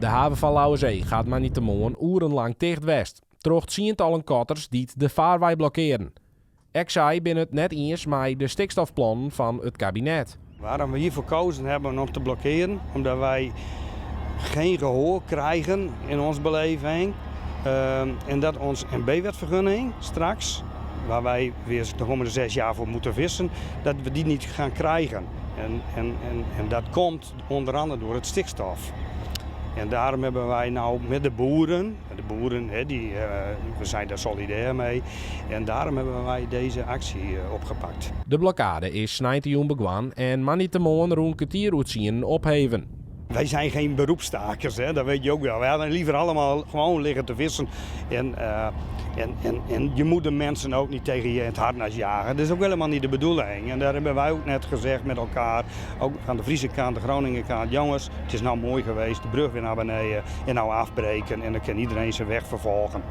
De haven van Lauwerzee gaat maar niet te mogen urenlang dicht west. Trocht tientallen kotters die de vaarwij blokkeren. Ik zei binnen het net eens met de stikstofplannen van het kabinet. Waarom we hiervoor gekozen hebben om te blokkeren, omdat wij geen gehoor krijgen in onze beleving. En dat ons MB-wetvergunning straks, waar wij weer de komende 6 jaar voor moeten vissen, dat we die niet gaan krijgen. En dat komt onder andere door het stikstof. En daarom hebben wij nou met de boeren we zijn daar solidair mee, en daarom hebben wij deze actie opgepakt. De blokkade is 19 begonnen en maar niet te mogen rond kwartieruitzien opheven. Wij zijn geen beroepsstakers, hè? Dat weet je ook wel. We hadden liever allemaal gewoon liggen te vissen. En je moet de mensen ook niet tegen je in het harnas jagen. Dat is ook helemaal niet de bedoeling. En daar hebben wij ook net gezegd met elkaar, ook aan de Friese kant, de Groningen kant. Jongens, het is nou mooi geweest, de brug weer naar beneden en nou afbreken en dan kan iedereen zijn weg vervolgen.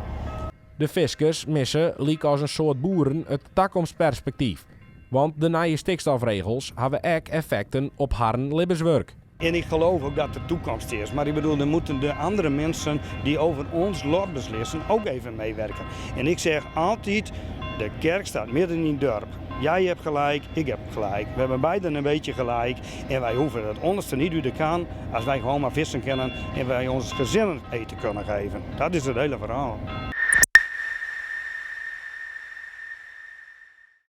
De fiskers missen, liek als een soort boeren, het toekomstperspectief. Want de nieuwe stikstofregels hebben ook effecten op hun levenswerk. En ik geloof ook dat de toekomst is. Maar ik bedoel, dan moeten de andere mensen die over ons lot beslissen ook even meewerken. En ik zeg altijd, de kerk staat midden in het dorp. Jij hebt gelijk, ik heb gelijk. We hebben beiden een beetje gelijk. En wij hoeven het onderste niet uit de kan als wij gewoon maar vissen kunnen en wij ons gezinnen eten kunnen geven. Dat is het hele verhaal.